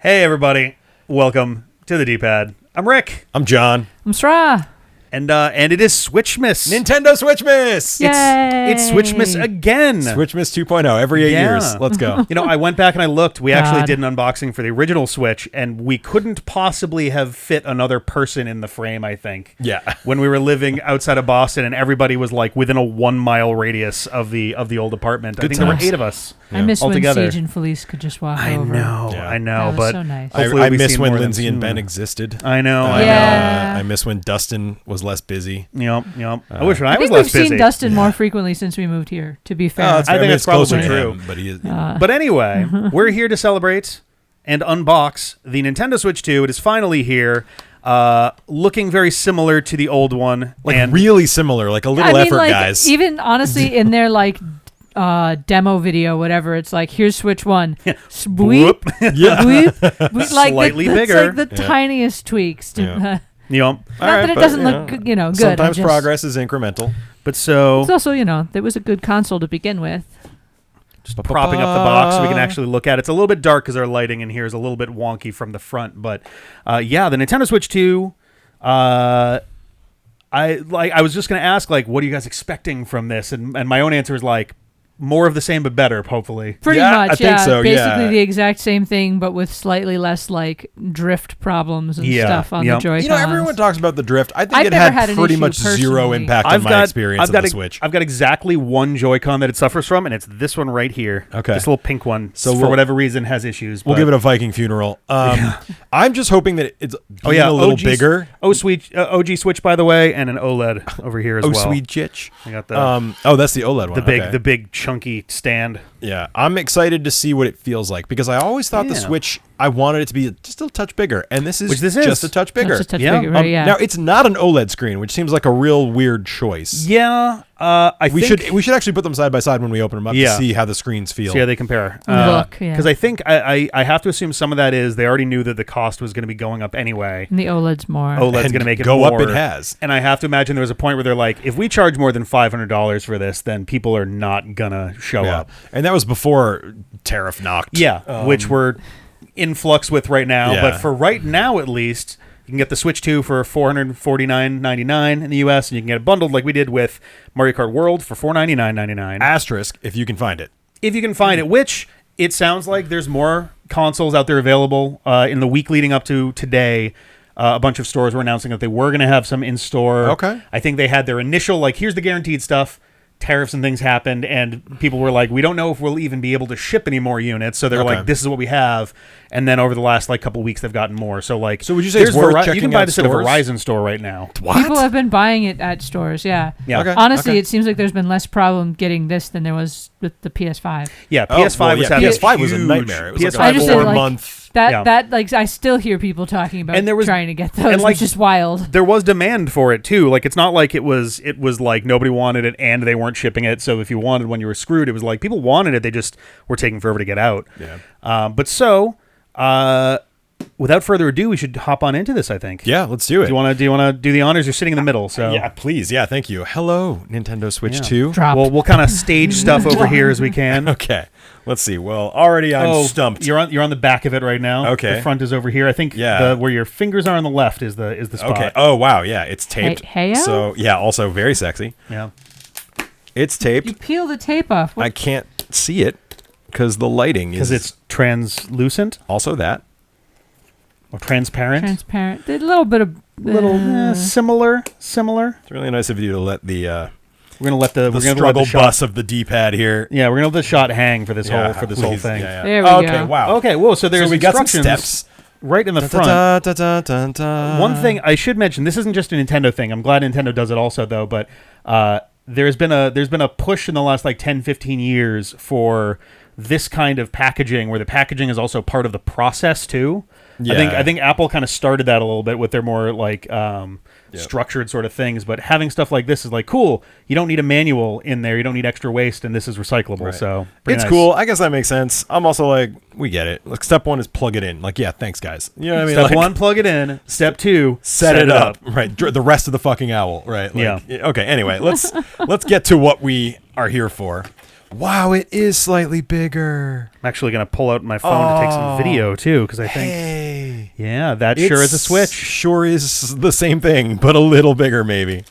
Hey, everybody. Welcome to the D-Pad. I'm Rick. I'm John. I'm Sra. And it is Switchmas. Nintendo Switchmas! Yay! It's Switchmas again. Switchmas 2.0 every 8 years. Let's go. You know, I went back and I looked. We actually did an unboxing for the original Switch, and we couldn't possibly have fit another person in the frame, I think. Yeah. When we were living outside of Boston, and everybody was like within a 1 mile radius of the old apartment. I think there were 8 of us. I miss when altogether. Siege and Felice could just walk I over. know, Yeah. I know, That was but so nice. hopefully I we miss see when more of them Lindsay and Ben soon. existed. I know. Yeah. I miss when Dustin was less busy. Yep. I wish when I I was think less we've busy. seen Dustin more frequently since we moved here, to be fair. I think that's closer probably to true. him, but he is. But anyway, we're here to celebrate and unbox the Nintendo Switch 2. It is finally here, looking very similar to the old one. like and really similar, like a little I mean, effort, like, guys. even honestly, in their demo video, whatever, it's like, here's Switch 1. Whoop. Yeah. Like Slightly that's bigger. like the tiniest tweaks. To, Yeah. Yep. not Alright, that it but, doesn't you look, know, good. Sometimes just- progress is incremental. But so, It's also, it was a good console to begin with. just propping up the box so we can actually look at it. It's a little bit dark because our lighting in here is a little bit wonky from the front. But yeah, the Nintendo Switch 2. I was just gonna ask, like, what are you guys expecting from this? And my own answer is like, more of the same but better, hopefully. Pretty Yeah, much, I think so, Basically yeah. the exact same thing, but with slightly less like drift problems and stuff on the Joy-Cons. You know, everyone talks about the drift. I think I've it never had had an pretty issue much zero personally. impact on my experience of the Switch. I've got exactly one Joy-Con that it suffers from, and it's this one right here. Okay. This little pink one. So for whatever reason has issues. We'll but- give it a Viking funeral. I'm just hoping that it's being a little bigger. OG Switch, by the way, and an OLED over here as well. Sweet chitch. I got the That's the OLED one. the big chunky stand. Yeah, I'm excited to see what it feels like because I always thought the Yeah. Switch, I wanted it to be just a touch bigger, and this is Which this is. just a touch bigger. Just a touch Yeah. bigger, right? Yeah. Now it's not an OLED screen, which seems like a real weird choice. Yeah, We should actually put them side by side when we open them up to see how the screens feel. see how they compare. Look, yeah. Because I think I have to assume some of that is they already knew that the cost was going to be going up anyway. And the OLED's more. OLED's And going to make it go more. up. It has, And I have to imagine there was a point where they're like, if we charge more than $500 for this, then people are not gonna show up. and that was before tariff knocked. Yeah, which we're in flux with right now. Yeah. But for right now, at least, you can get the Switch 2 for $449.99 in the US, and you can get it bundled like we did with Mario Kart World for $499.99. Asterisk if you can find it. If you can find it, which it sounds like there's more consoles out there available. In the week leading up to today, a bunch of stores were announcing that they were going to have some in store. Okay. I think they had their initial, like, here's the guaranteed stuff. Tariffs and things happened, and people were like, we don't know if we'll even be able to ship any more units. So they're Okay. like, this is what we have. And then over the last couple weeks, they've gotten more. So like, So would you say there's it's worth you checking can buy out this at a stores? Verizon store right now. What? People have been buying it at stores, yeah. Yeah. Okay. Honestly, it seems like there's been less problem getting this than there was with the PS5. Yeah, Oh, PS5 well, was yeah, having PS5 was a huge- nightmare. It was PS5 like I just a said, 4 like, month. That I still hear people talking about And there was- trying to get those, and, like, which is wild. there was demand for it too. Like, it's not like it was like nobody wanted it and they weren't shipping it. So if you wanted one, you were screwed. It was like people wanted it, they just were taking forever to get out. Yeah. Without further ado, we should hop on into this, I think. Yeah, let's do it. Do you want to do the honors? You're sitting in the middle, so Yeah, please. Yeah, thank you. Hello, Nintendo Switch 2. Drop. we'll kind of stage stuff over here as we can. Okay, let's see. Well, already I'm stumped. You're on the back of it right now. Okay. The front is over here. I think where your fingers are on the left is the spot. Okay. Oh, wow. Yeah, it's taped. Hey-o? So, yeah, also very sexy. Yeah. It's taped. You peel the tape off. I can't see it because the lighting is... Because it's translucent also that. or transparent. transparent. A little bit of... Similar. It's really nice of you to let the We're gonna let the struggle shot, bus of the D-pad here. Yeah, we're gonna let the shot hang for this Yeah, whole please. thing. Yeah, yeah. There we Okay, go. wow. Okay, whoa. So there's So we got some instructions steps. right in the front. Da-da-da-da-da-da. One thing I should mention: this isn't just a Nintendo thing. I'm glad Nintendo does it also, though. But there's been a push in the last 10, 15 years for this kind of packaging, where the packaging is also part of the process too. Yeah. I think Apple kind of started that a little bit with their more structured sort of things. But having stuff like this is like cool. You don't need a manual in there. You don't need extra waste, and this is recyclable. Right. So pretty it's nice. cool. I guess that makes sense. I'm also like, we get it. Like, step one is plug it in. Like, yeah, thanks, guys. You know what I mean? Step Like, one, plug it in. Step two, set it up. Right. The rest of the fucking owl. Right. Like, Yeah. Okay. Anyway, let's get to what we are here for. Wow, it is slightly bigger. I'm actually going to pull out my phone to take some video too, because I think, Hey. yeah, that sure is a Switch. Sure is the same thing, but a little bigger maybe.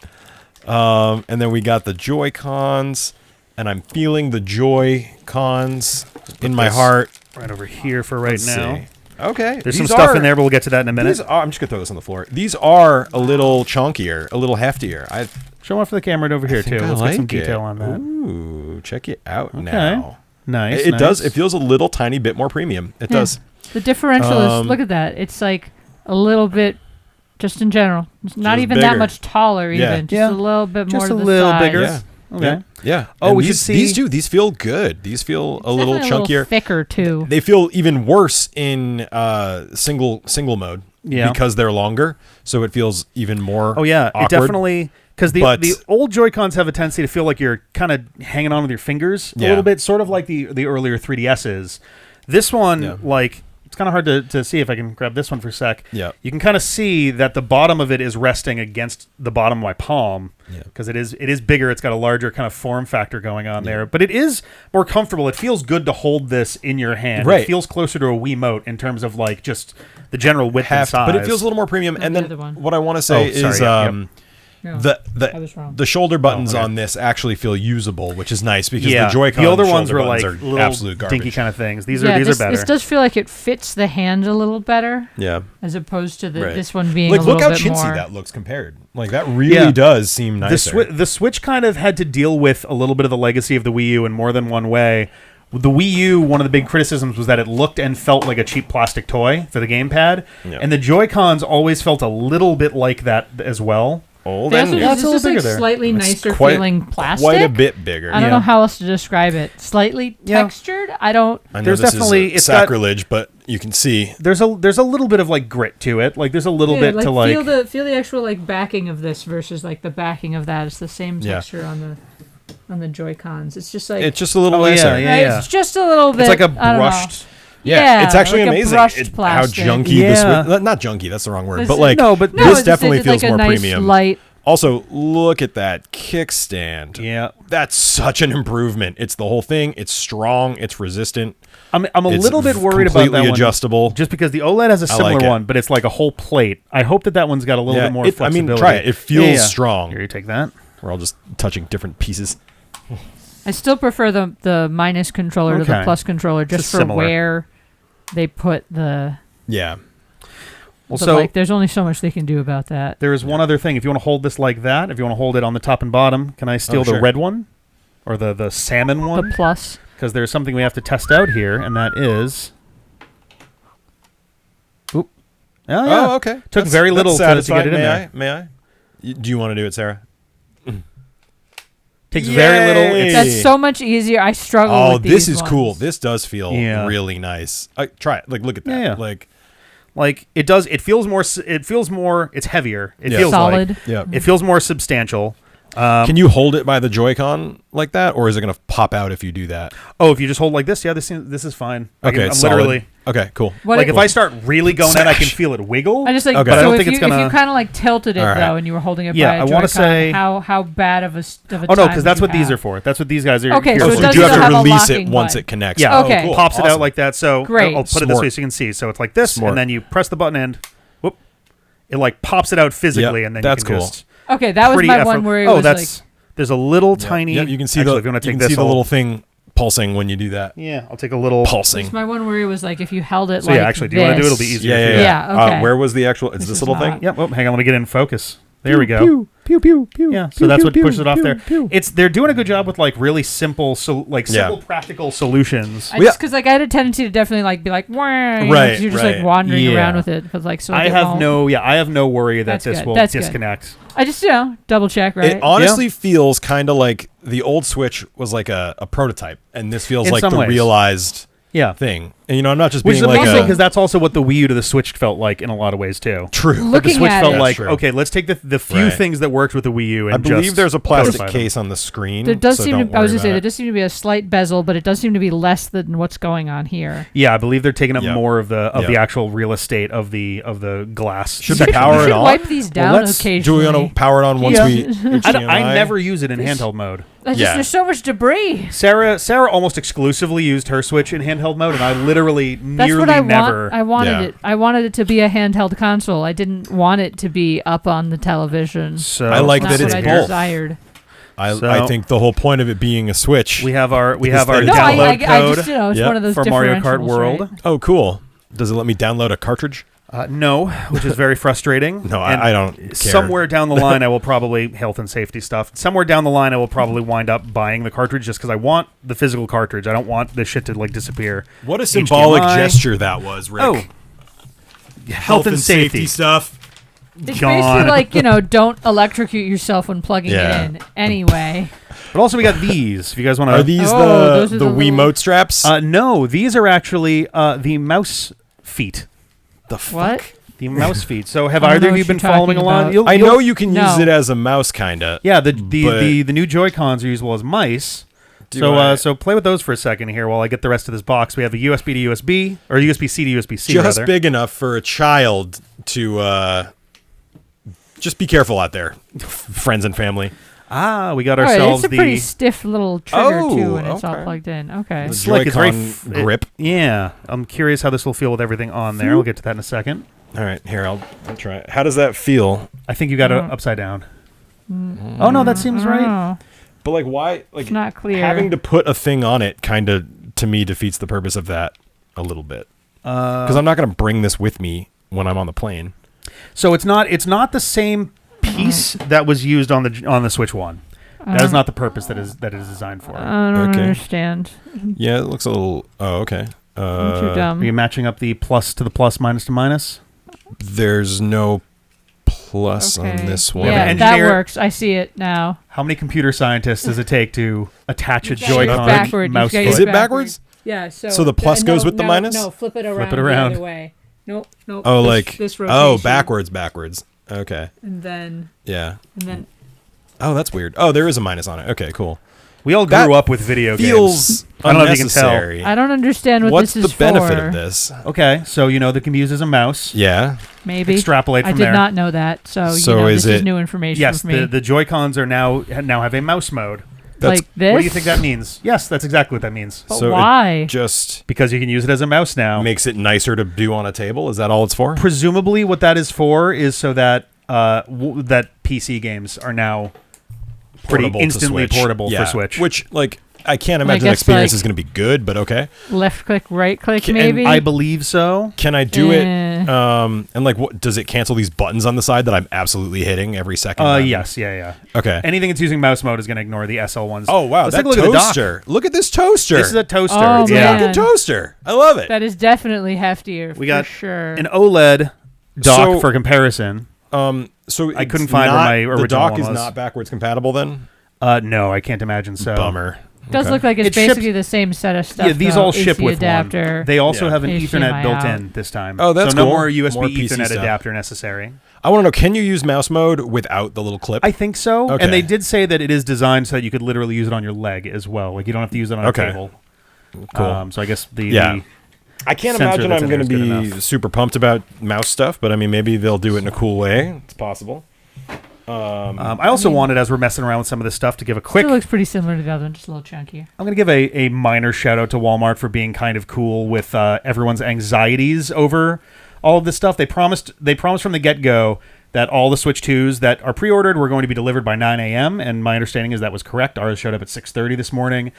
And then we got the Joy-Cons, and I'm feeling the Joy-Cons in my heart. Right over here for right Let's now. see. Okay. There's some stuff in there, but we'll get to that in a minute. I'm just going to throw this on the floor. These are a little chunkier, a little heftier. Show them off for the camera over here, too. Let's get some detail on that. Ooh, check it out now. Nice. It does. It feels a little tiny bit more premium. It does. The differential is, look at that. It's like a little bit, just in general. It's not Just even bigger. that much taller, even. Just a little bit more Just to a the little side. bigger. Yeah. Okay. Yeah. Oh, And we these, should see. These do. These feel good. These feel a little Definitely chunkier. A little thicker, too. They feel even worse in single mode. Yeah. Because they're longer, so it feels even more. Oh, yeah. awkward. It definitely... Because the old Joy-Cons have a tendency to feel like you're kind of hanging on with your fingers a little bit, sort of like the earlier 3DSs. This one, like, it's kind of hard to see if I can grab this one for a sec. Yeah. You can kind of see that the bottom of it is resting against the bottom of my palm because it is bigger. It's got a larger kind of form factor going on there, but it is more comfortable. It feels good to hold this in your hand. Right. It feels closer to a Wiimote in terms of like just the general width and size. But it feels a little more premium. Like and the then other one. what I want to say is I was wrong. the shoulder buttons okay. on this actually feel usable, which is nice because yeah. the Joy-Con the older ones were like are little absolute garbage. dinky kind of things. These yeah, are this better. This does feel like it fits the hand a little better. Yeah. As opposed to Right. this one being Like, a little look how bit chintzy more. that looks compared. Like, that really does seem nicer. The Switch kind of had to deal with a little bit of the legacy of the Wii U in more than one way. The Wii U, one of the big criticisms was that it looked and felt like a cheap plastic toy for the gamepad. Yeah. And the Joy-Cons always felt a little bit like that as well. Oh, It's then just bigger like there. slightly It's nicer feeling plastic. Quite a bit bigger. I don't know how else to describe it. Slightly textured. I don't. I know There's this definitely is sacrilege, but you can see there's a little bit of like grit to it. Like there's a little bit to like feel the actual like backing of this versus like the backing of that. It's the same texture on the Joy-Cons. It's just like it's just a little nicer. right? It's just a little bit. It's like a I don't know. brushed. Yeah, it's actually like a amazing brushed how plastic. junky this not junky, that's the wrong word, but like this definitely feels like a more nice premium. Light. Also, look at that kickstand. Yeah. That's such an improvement. It's the whole thing. It's strong. It's resistant. I'm a little bit worried about that completely adjustable. one. Just because the OLED has a similar one, but it's like a whole plate. I hope that one's got a little bit more flexibility. I mean, try it. It feels strong. Here, you take that. We're all just touching different pieces. I still prefer the minus controller to the plus controller just for where they put the... Yeah. Well, but so like, there's only so much they can do about that. There is one other thing. If you want to hold this like that, if you want to hold it on the top and bottom, can I steal the red one? Or the salmon one? The plus. Because there's something we have to test out here, and that is... Oop. Oh, yeah. Oh, okay. Took very little to get it in there. May I? Do you want to do it, Sarah? Takes very little. That's so much easier. I struggle with these this is ones. cool. This does feel really nice. Try it. Like, look at that. Yeah. Like it does. It feels more. It's heavier. It feels solid. Like, yeah. It feels more substantial. Can you hold it by the Joy-Con like that, or is it going to pop out if you do that? Oh, if you just hold like this, this is fine. Okay, I'm literally. Okay, cool. Like if I start really going at, I can feel it wiggle. I just like. But I don't think it's gonna. If you kind of like tilted it though, and you were holding it by a I want to say how bad of a Oh no, because that's what these are for. That's what these guys are. Okay, here so for. it does you have to have a release it locking once button. it connects. Yeah. Okay. Cool. Pops it out like that. So great. I'll put it this way so you can see. So it's like this, and then you press the button and whoop, it like pops it out physically, and then that's you can cool. just. Okay, that was my one where it was like. There's a little tiny. Yeah, you can see actually, if you want to take this, the little thing pulsing when you do that. Yeah, I'll take a little pulsing. It's my one where it was like if you held it so like yeah, actually, do you want to do it? It'll be easier. Yeah. Okay. Where was the actual? Is this little thing? Yep. Oh, hang on. Let me get in focus. There we go. Pew, pew, pew, pew, yeah. So pew, that's pew, what pew, pushes it off pew, there. pew. They're doing a good job with like really simple, simple practical solutions. I just because like I had a tendency to definitely like be like, right, you're just like wandering around with it, but like so. I have no worry that this will disconnect. I just double check, right? It honestly feels kind of like the old Switch was like a prototype, and this feels like the realized thing. And I'm not just Which being is like amazing because that's also what the Wii U to the Switch felt like in a lot of ways too. True. But the Looking Switch at felt it- like, true. okay, let's take the few Right. things that worked with the Wii U and I believe just there's a plastic codify them. case on the screen. There does so seem don't to. I was worry gonna say about there it. does seem to be a slight bezel, but it does seem to be less than what's going on here. Yeah, I believe they're taking up Yep. more of the Yep. actual real estate of the glass. Should section. we power you it should on? wipe these down Do we occasionally. want to power it on once Yeah. we I never use it in handheld mode. Yeah. There's so much debris. Sarah almost exclusively used her Switch in handheld mode, and I literally That's nearly what I never. want. I wanted Yeah. it. I wanted it to be a handheld console. I didn't want it to be up on the television. So I like Not that what it's I both. desired. I think the whole point of it being a Switch. we have our that download it's- I code just it's Yep. one of those for Mario Kart differentials, World. right? Oh, cool. Does it let me download a cartridge? No, which is very frustrating. No, And I don't care. Somewhere down the line, I will probably health and safety stuff. Somewhere down the line, I will probably wind up buying the cartridge just because I want the physical cartridge. I don't want this shit to like disappear. What a symbolic HDMI. gesture that was, Rick. Oh, health and safety stuff. It's Gone. basically like, don't electrocute yourself when plugging Yeah. it in. Anyway. But also, we got these. If you guys want Are to, these those are the the little- Wiimote straps? no, these are actually the mouse feet. the fuck? What? The mouse feet. So, have I don't either know of you what been you're talking following along? about. I know you can No. use it as a mouse, kinda. Yeah, the but- new Joy Cons are usable as mice. Do So I- so play with those for a second here while I get the rest of this box. We have a USB to USB or USB-C to USB-C Just rather. big enough for a child to just be careful out there, friends and family. We got All right, ourselves it's a pretty the. stiff little trigger Oh, too, and it's all okay. plugged in. Okay. The It's like it's very Joy-Con grip. Yeah, I'm curious how this will feel with everything on there. We'll get to that in a second. All right, here I'll try it. How does that feel? I think you got it upside down. Oh no, that seems right. Oh, But like, why? Like, it's not clear. having to put a thing on it kind of to me defeats the purpose of that a little bit. Because I'm not going to bring this with me when I'm on the plane. So it's not the same piece that was used on the Switch One. That is not the purpose that it is designed for. I don't Okay. understand. Yeah, it looks a little. Oh, okay. I'm too dumb. Are you matching up the plus to the plus, minus to minus? There's no plus Okay. on this one. Yeah, an that engineer- works. I see it now. How many computer scientists does it take to attach a You've got it Joy-Con backward. mouse You've got foot? Is it backwards? Yeah. So the plus goes with the minus? No, flip it around. Flip it around. The other way. Nope. Oh, this, like this rotation. backwards. Okay. And then Yeah. and then Oh, that's weird. Oh, there is a minus on it. Okay, cool. We all That grew up with video Feels games. I don't know if you can tell. unnecessary. I don't understand what What's this is the benefit for. of this? Okay, so that can be used as a mouse. Yeah. Maybe Extrapolate I from did there. not know that. So, So this is is it- new information Yes, for me. the Joy-Cons are now have a mouse mode. That's like this. What do you think that means? Yes, that's exactly what that means. But so why? It just Because you can use it as a mouse now. makes it nicer to do on a table. Is that all it's for? Presumably, what that is for is so that that PC games are now pretty Portable to instantly Switch. portable Yeah. for Switch. Which, like, I can't imagine the guess, experience like- is going to be good, but okay. Left click, right click, Can- maybe. I believe so. Can I do it? Eh. And like, what does it cancel these buttons on the side that I'm absolutely hitting every second? Yes, yeah. Okay. Anything that's using mouse mode is going to ignore the SL ones. Oh wow, Let's that take a look at the dock. toaster! Look at this toaster. This is a toaster. Oh, It's a man. fucking toaster. I love it. That is definitely heftier. We for got sure. an OLED dock So- for comparison. So I couldn't it's find where not- my the original dock one is was. not backwards compatible. Then No, I can't imagine so. bummer. It does Okay. look like it's It ships- basically the same set of stuff. Yeah, these though. all ship AC with adapter. one. They also Yeah. have an HDMI Ethernet built out. in this time. Oh, that's so no cool. more USB More PC Ethernet stuff. adapter necessary. I want to know: can you use mouse mode without the little clip? I think so. Okay. And they did say that it is designed so that you could literally use it on your leg as well. Like you don't have to use it on Okay. a table. Cool. So I guess Yeah. I can't sensor imagine that's I'm in going to there is good be enough. super pumped about mouse stuff, but I mean, maybe they'll do it in a cool way. It's possible. I also wanted, as we're messing around with some of this stuff, to give a quick. Still looks pretty similar to the other one, just a little chunkier. I'm going to give a minor shout out to Walmart for being kind of cool with everyone's anxieties over all of this stuff. They promised from the get-go that all the Switch 2s that are pre-ordered were going to be delivered by 9 a.m. And my understanding is that was correct. Ours showed up at 6:30 this morning.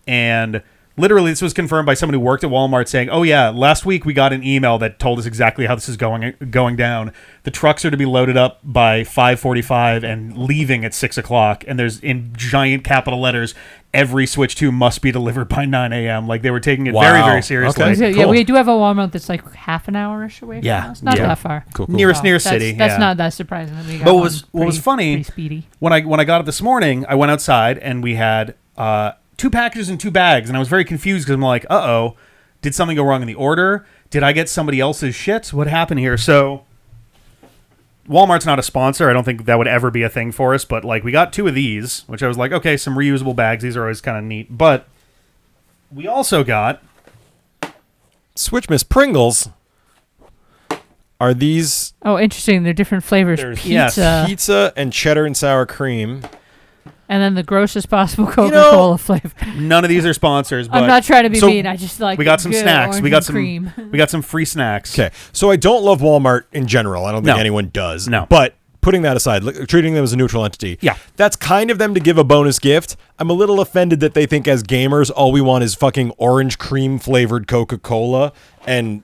And literally, this was confirmed by someone who worked at Walmart saying, "Oh yeah, last week we got an email that told us exactly how this is going down. The trucks are to be loaded up by 5:45 and leaving at 6 o'clock. And there's in giant capital letters, every Switch 2 must be delivered by 9 a.m. Like they were taking it very, Wow. very seriously. Okay. Yeah, cool. we do have a Walmart that's like half an hour-ish away from Yeah. us. Not Yeah. that far. Cool. Nearest That's- city. That's yeah. not that surprising that we got But one what was pretty- funny- pretty speedy. When I got up this morning, I went outside and we had 2 packages and 2 bags, and I was very confused because I'm like, Did something go wrong in the order? Did I get somebody else's shit? What happened here? So Walmart's not a sponsor. I don't think that would ever be a thing for us, but like we got 2 of these, which I was like, okay, some reusable bags. These are always kind of neat. But we also got Switch Miss Pringles. Are these... Oh, interesting. They're different flavors. There's Pizza. Pizza and cheddar and sour cream. And then the grossest possible Coca-Cola flavor. None of these are sponsors. But I'm not trying to be mean. I just like we got some snacks. We got some cream. We got some free snacks. Okay, so I don't love Walmart in general. I don't think anyone does. No. But putting that aside, treating them as a neutral entity. Yeah. That's kind of them to give a bonus gift. I'm a little offended that they think as gamers all we want is fucking orange cream flavored Coca-Cola and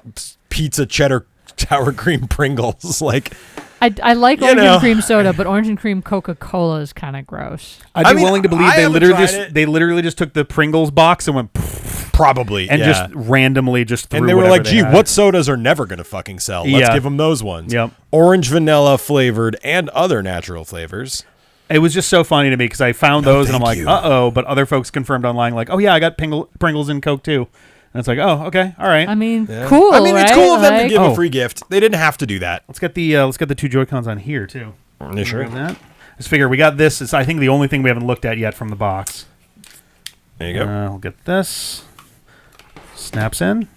pizza cheddar sour cream Pringles. Like, I like orange and cream soda, but orange and cream Coca-Cola is kind of gross. I'd be willing to believe they literally just took the Pringles box and went probably and just randomly just threw and they were like, gee, had. What sodas are never going to fucking sell? Let's give them those ones. Yep. Orange vanilla flavored and other natural flavors. It was just so funny to me because I found those and I'm like, uh-oh, but other folks confirmed online like, oh yeah, I got Pringles and Coke too. And it's like, oh, okay, all right. I mean, cool. I mean, it's right? cool of them to give a free gift. They didn't have to do that. Let's get the 2 Joy-Cons on here too. You sure? That? Let's figure we got this. It's I think the only thing we haven't looked at yet from the box. There you go. We'll get this. Snaps in.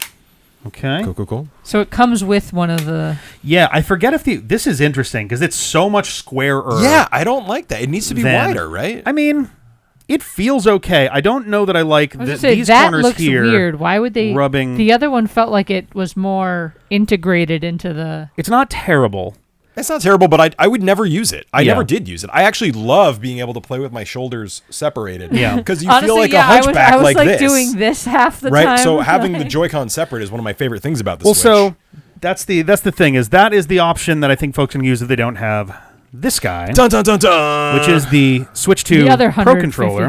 Okay. Cool. So it comes with one of the... Yeah, I forget if this is interesting because it's so much squarer. Yeah, I don't like that. It needs to be wider, right? I mean, it feels okay. I don't know that I like these that corners looks here. Weird. Why would they rubbing? The other one felt like it was more integrated into the... It's not terrible. It's not terrible, but I would never use it. I never did use it. I actually love being able to play with my shoulders separated. Yeah, because you honestly, feel like a hunchback I was like this. doing this half the time. Right. So having the Joy-Con separate is one of my favorite things about the Switch. So that's the thing is that is the option that I think folks can use if they don't have this guy, dun, dun, dun, dun. which is the Switch 2 the other Pro Controller.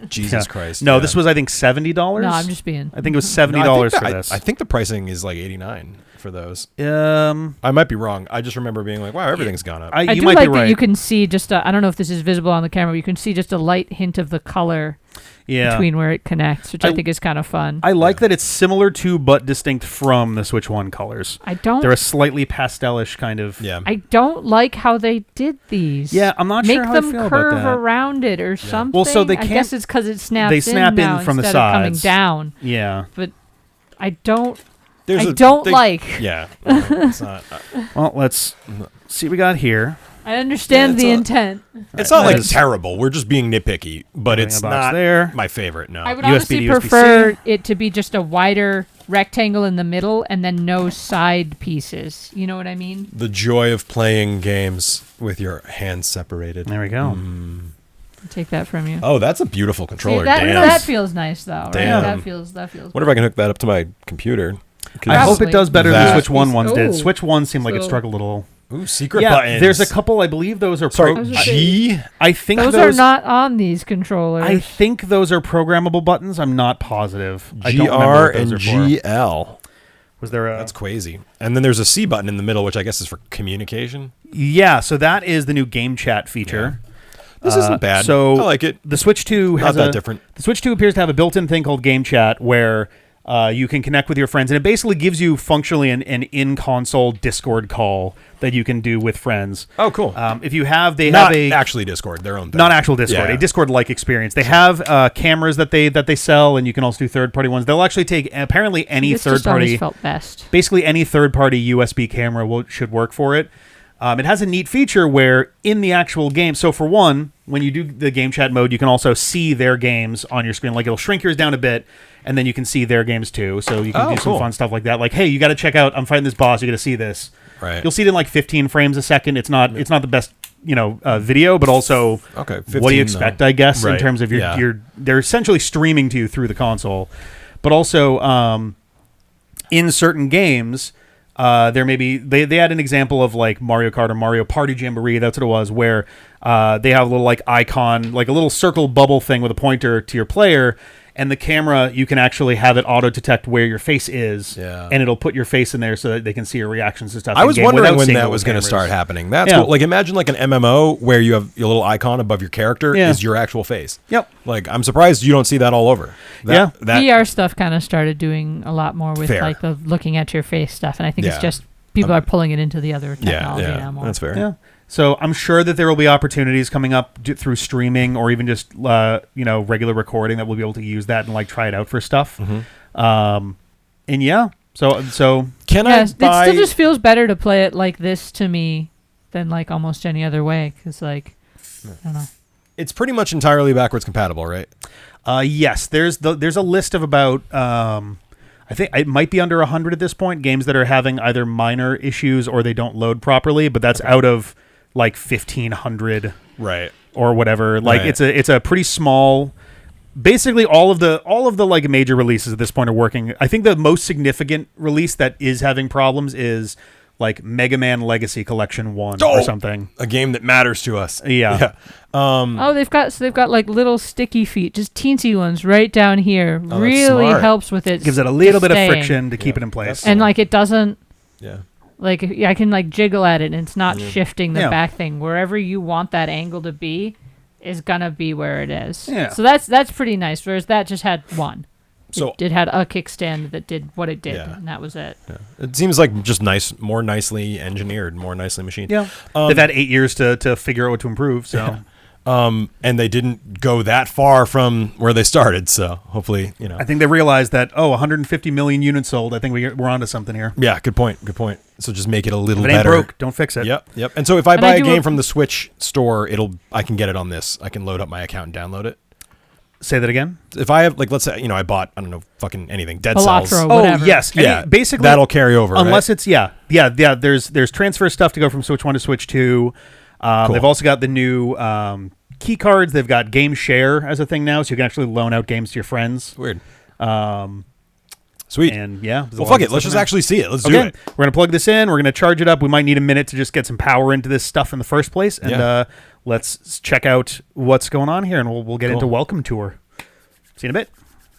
Jesus Christ! No, this was I think $70. No, I'm just being. I think it was $70 for this. I think the pricing is like $89 for those. I might be wrong. I just remember being like, wow, everything's gone up. I do might like be right. that you can see just I don't know if this is visible on the camera, but you can see just a light hint of the color between where it connects, which I think is kind of fun. I like that it's similar to but distinct from the Switch 1 colors. They're a slightly pastelish kind of. Yeah. I don't like how they did these. Yeah, I'm not sure how I feel about that. Make them curve around it or something. Well, so they can't. I guess it's because it snaps They snap in from the instead sides. of coming down. Yeah. But I don't. like. Yeah. It's not. Well, let's see what we got here. I understand the intent. It's not like terrible. We're just being nitpicky, but it's not my favorite. No. I would honestly prefer it to be just a wider rectangle in the middle and then no side pieces. You know what I mean? The joy of playing games with your hands separated. There we go. I'll take that from you. Oh, that's a beautiful controller. See, Damn. That feels nice, though. Right? Damn. That feels. Wonder if I can hook that up to my computer. I hope it does better than the Switch 1 ones did. Oh. Switch 1 seemed like it struggled a little. Ooh, secret buttons. There's a couple. I believe those are. G. I think those are not on these controllers. I think those are programmable buttons. I'm not positive. GR and GL. Was there a? That's crazy. And then there's a C button in the middle, which I guess is for communication. Yeah. So that is the new game chat feature. Yeah. This isn't bad. So I like it. The Switch 2 has not that different. The Switch 2 appears to have a built-in thing called game chat where. You can connect with your friends, and it basically gives you functionally an in-console Discord call that you can do with friends. Oh, cool. If you have, not actually Discord, their own thing. Not actual Discord, a Discord-like experience. They have cameras that they sell, and you can also do third-party ones. They'll actually take apparently any third-party. Just felt best. Basically, any third-party USB camera should work for it. It has a neat feature where in the actual game, so for one, when you do the game chat mode, you can also see their games on your screen. Like it'll shrink yours down a bit, and then you can see their games too. So you can do some fun stuff like that. Like, hey, you got to check out. I'm fighting this boss. You got to see this. Right. You'll see it in like 15 frames a second. It's not the best video, but also 15, what do you expect? Though. I guess right. in terms of they're essentially streaming to you through the console, but also in certain games. There may be they had an example of like Mario Kart or Mario Party Jamboree. That's what it was, where they have a little like icon, like a little circle bubble thing with a pointer to your player, And the camera, you can actually have it auto-detect where your face is, and it'll put your face in there so that they can see your reactions and stuff. I was wondering when that was going to start happening. That's cool. Like, imagine like an MMO where you have your little icon above your character is your actual face. Yep. Like, I'm surprised you don't see that all over. That VR stuff kind of started doing a lot more with like the looking at your face stuff, and I think it's just people are pulling it into the other technology now more. That's fair. Yeah. So I'm sure that there will be opportunities coming up through streaming or even just regular recording that we'll be able to use that and like try it out for stuff. So can I? It still just feels better to play it like this to me than like almost any other way because like I don't know. It's pretty much entirely backwards compatible, right? Yes. There's a list of about I think it might be under 100 at this point games that are having either minor issues or they don't load properly, but that's out of like 1,500, right, or whatever. Like it's a pretty small. Basically, all of the like major releases at this point are working. I think the most significant release that is having problems is like Mega Man Legacy Collection 1 or something. A game that matters to us. Yeah. They've got like little sticky feet, just teensy ones right down here. Oh, really helps with it. Gives it a little bit of friction to keep it in place. And like it doesn't. Yeah. Like I can like jiggle at it and it's not shifting the back thing. Wherever you want that angle to be is gonna be where it is. Yeah. So that's pretty nice. Whereas that just had one. So it had a kickstand that did what it did, and that was it. Yeah. It seems like just more nicely engineered, more nicely machined. Yeah. They've had 8 years to figure out what to improve. So. Yeah. And they didn't go that far from where they started, so hopefully, I think they realized that 150 million units sold. I think we're onto something here. Yeah, good point. So just make it a little better. If it ain't broke, don't fix it. Yep. And so if I buy a game from the Switch store, I can get it on this. I can load up my account and download it. Say that again. If I have, like, let's say, I bought, I don't know, fucking anything, Dead Cells. Cells. Whatever. Yes. Basically, that'll carry over. Unless right? it's There's transfer stuff to go from Switch 1 to Switch 2. Cool. They've also got the new key cards. They've got game share as a thing now, so you can actually loan out games to your friends. Weird. Sweet. And well, fuck it. Let's just actually see it. Let's do it. We're gonna plug this in. We're gonna charge it up. We might need a minute to just get some power into this stuff in the first place, and let's check out what's going on here, and we'll get into Welcome Tour. See you in a bit.